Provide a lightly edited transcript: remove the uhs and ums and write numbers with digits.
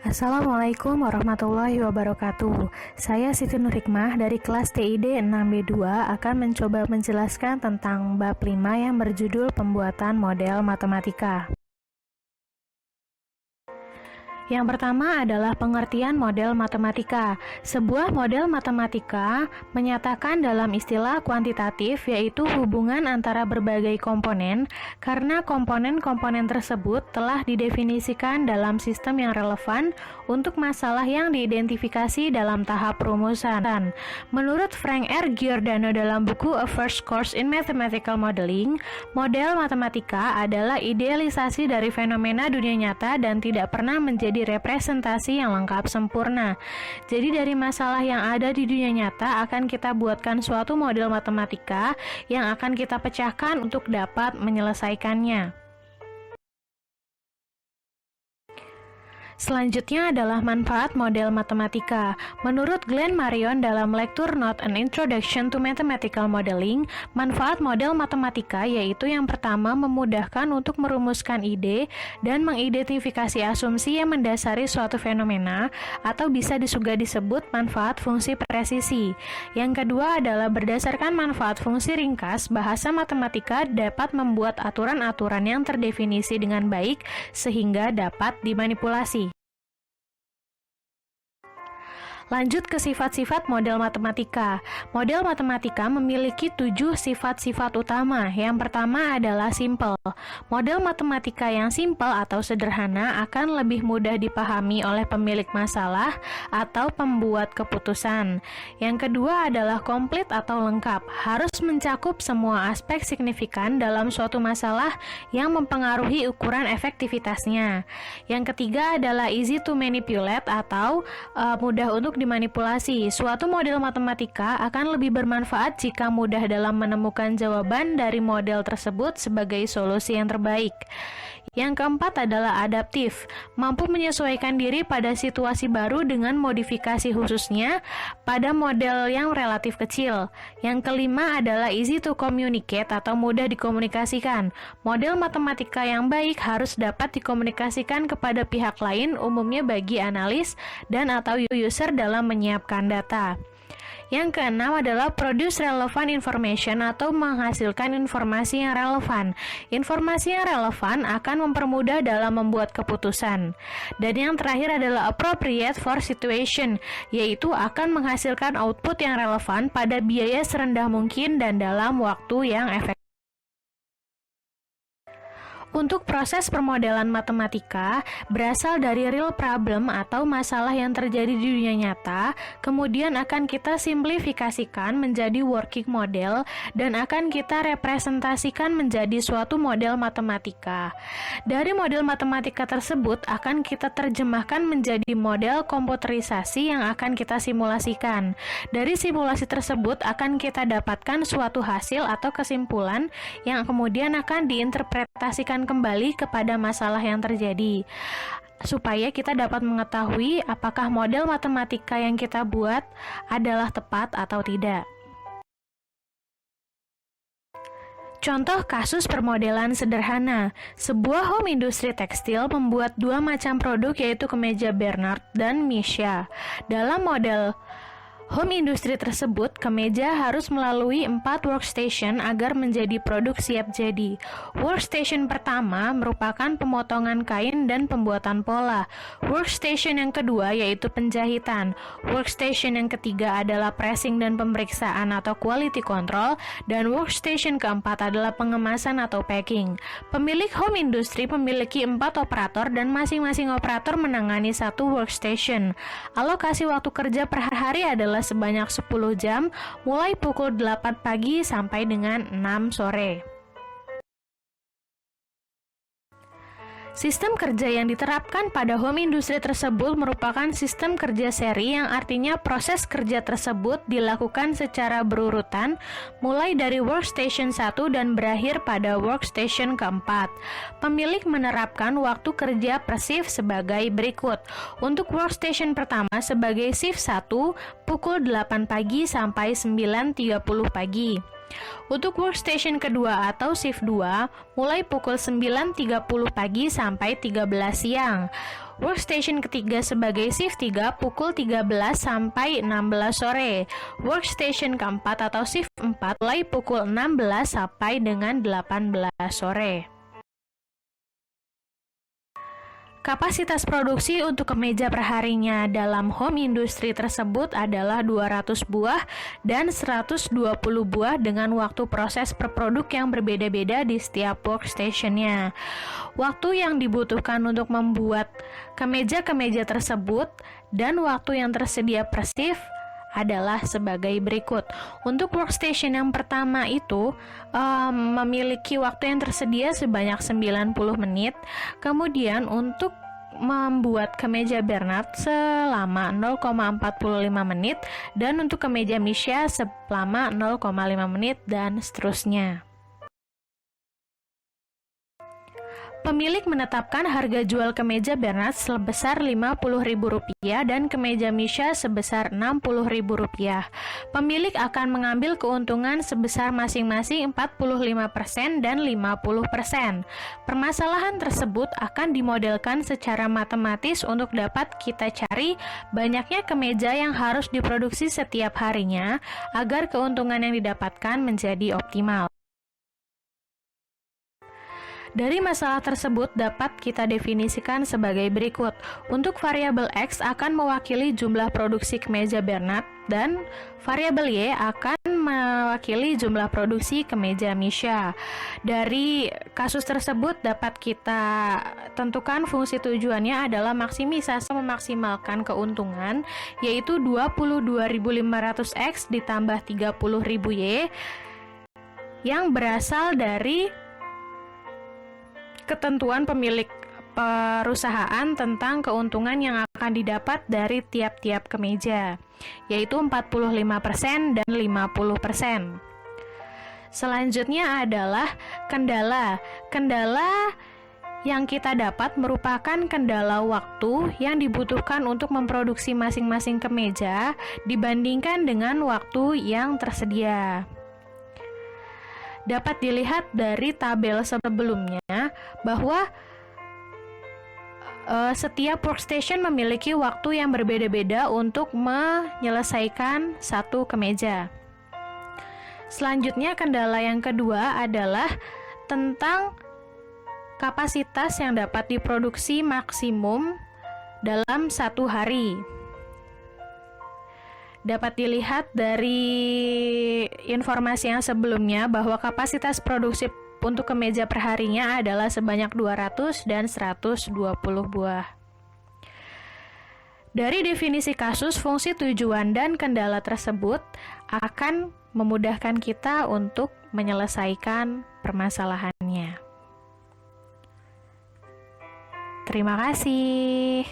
Assalamualaikum warahmatullahi wabarakatuh. Saya Siti Nurhikmah dari kelas TID 6B2 akan mencoba menjelaskan tentang bab 5 yang berjudul pembuatan model matematika. Yang pertama adalah pengertian model matematika. Sebuah model matematika menyatakan dalam istilah kuantitatif yaitu hubungan antara berbagai komponen karena komponen-komponen tersebut telah didefinisikan dalam sistem yang relevan untuk masalah yang diidentifikasi dalam tahap perumusan. Menurut Frank R. Giordano dalam buku A First Course in Mathematical Modeling, model matematika adalah idealisasi dari fenomena dunia nyata dan tidak pernah menjadi representasi yang lengkap sempurna. Jadi dari masalah yang ada di dunia nyata akan kita buatkan suatu model matematika yang akan kita pecahkan untuk dapat menyelesaikannya. Selanjutnya adalah manfaat model matematika. Menurut Glenn Marion dalam lektur Note An Introduction to Mathematical Modeling, manfaat model matematika yaitu yang pertama memudahkan untuk merumuskan ide dan mengidentifikasi asumsi yang mendasari suatu fenomena atau bisa juga disebut manfaat fungsi presisi. Yang kedua adalah berdasarkan manfaat fungsi ringkas, bahasa matematika dapat membuat aturan-aturan yang terdefinisi dengan baik sehingga dapat dimanipulasi. Lanjut ke sifat-sifat model matematika. Model matematika memiliki 7 sifat-sifat utama. Yang pertama adalah simple. Model matematika yang simple atau sederhana akan lebih mudah dipahami oleh pemilik masalah atau pembuat keputusan. Yang kedua adalah komplit atau lengkap. Harus mencakup semua aspek signifikan dalam suatu masalah yang mempengaruhi ukuran efektivitasnya. Yang ketiga adalah easy to manipulate atau mudah untuk dimanipulasi. Suatu model matematika akan lebih bermanfaat jika mudah dalam menemukan jawaban dari model tersebut sebagai solusi yang terbaik. Yang keempat adalah adaptif, mampu menyesuaikan diri pada situasi baru dengan modifikasi khususnya pada model yang relatif kecil. Yang kelima adalah easy to communicate atau mudah dikomunikasikan. Model matematika yang baik harus dapat dikomunikasikan kepada pihak lain, umumnya bagi analis dan atau user dalam menyiapkan data. Yang keenam adalah produce relevant information atau menghasilkan informasi yang relevan. Informasi yang relevan akan mempermudah dalam membuat keputusan. Dan yang terakhir adalah appropriate for situation, yaitu akan menghasilkan output yang relevan pada biaya serendah mungkin dan dalam waktu yang efektif. Untuk proses permodelan matematika berasal dari real problem atau masalah yang terjadi di dunia nyata, kemudian akan kita simplifikasikan menjadi working model dan akan kita representasikan menjadi suatu model matematika. Dari model matematika tersebut akan kita terjemahkan menjadi model komputerisasi yang akan kita simulasikan. Dari simulasi tersebut akan kita dapatkan suatu hasil atau kesimpulan yang kemudian akan diinterpretasikan kembali kepada masalah yang terjadi, supaya kita dapat mengetahui apakah model matematika yang kita buat adalah tepat atau tidak. Contoh kasus permodelan sederhana. Sebuah home industri tekstil membuat 2 macam produk yaitu kemeja Bernard dan Misha. Dalam model home industri tersebut, kemeja harus melalui 4 workstation agar menjadi produk siap jadi. Workstation pertama merupakan pemotongan kain dan pembuatan pola. Workstation yang kedua yaitu penjahitan. Workstation yang ketiga adalah pressing dan pemeriksaan atau quality control. Dan workstation keempat adalah pengemasan atau packing. Pemilik home industry memiliki 4 operator dan masing-masing operator menangani 1 workstation. Alokasi waktu kerja per hari adalah sebanyak 10 jam, mulai pukul 8 pagi sampai dengan 6 sore. Sistem kerja yang diterapkan pada home industry tersebut merupakan sistem kerja seri yang artinya proses kerja tersebut dilakukan secara berurutan mulai dari workstation 1 dan berakhir pada workstation keempat. Pemilik menerapkan waktu kerja per shift sebagai berikut. Untuk workstation pertama sebagai shift 1 pukul 8 pagi sampai 9.30 pagi. Untuk workstation kedua atau shift 2, mulai pukul 9.30 pagi sampai 13 siang. Workstation ketiga sebagai shift 3 pukul 13 sampai 16 sore. Workstation keempat atau shift 4 mulai pukul 16 sampai dengan 18 sore. Kapasitas produksi untuk kemeja perharinya dalam home industry tersebut adalah 200 buah dan 120 buah dengan waktu proses per produk yang berbeda-beda di setiap workstation-nya. Waktu yang dibutuhkan untuk membuat kemeja-kemeja tersebut dan waktu yang tersedia per shift adalah sebagai berikut. Untuk workstation yang pertama itu memiliki waktu yang tersedia sebanyak 90 menit. Kemudian untuk membuat kemeja Bernard selama 0,45 menit dan untuk kemeja Misha selama 0,5 menit dan seterusnya. Pemilik menetapkan harga jual kemeja Bernard sebesar Rp50.000 dan kemeja Misha sebesar Rp60.000. Pemilik akan mengambil keuntungan sebesar masing-masing 45% dan 50%. Permasalahan tersebut akan dimodelkan secara matematis untuk dapat kita cari banyaknya kemeja yang harus diproduksi setiap harinya agar keuntungan yang didapatkan menjadi optimal. Dari masalah tersebut dapat kita definisikan sebagai berikut. Untuk variabel X akan mewakili jumlah produksi kemeja Bernard dan variabel Y akan mewakili jumlah produksi kemeja Misha. Dari kasus tersebut dapat kita tentukan fungsi tujuannya adalah maksimisasi memaksimalkan keuntungan, yaitu 22.500X ditambah 30.000Y yang berasal dari ketentuan pemilik perusahaan tentang keuntungan yang akan didapat dari tiap-tiap kemeja, yaitu 45% dan 50%. Selanjutnya adalah kendala. Kendala yang kita dapat merupakan kendala waktu yang dibutuhkan untuk memproduksi masing-masing kemeja dibandingkan dengan waktu yang tersedia. Dapat dilihat dari tabel sebelumnya bahwa setiap workstation memiliki waktu yang berbeda-beda untuk menyelesaikan satu kemeja. Selanjutnya, kendala yang kedua adalah tentang kapasitas yang dapat diproduksi maksimum dalam satu hari. Dapat dilihat dari informasi yang sebelumnya bahwa kapasitas produksi untuk kemeja perharinya adalah sebanyak 200 dan 120 buah. Dari definisi kasus, fungsi tujuan dan kendala tersebut akan memudahkan kita untuk menyelesaikan permasalahannya. Terima kasih.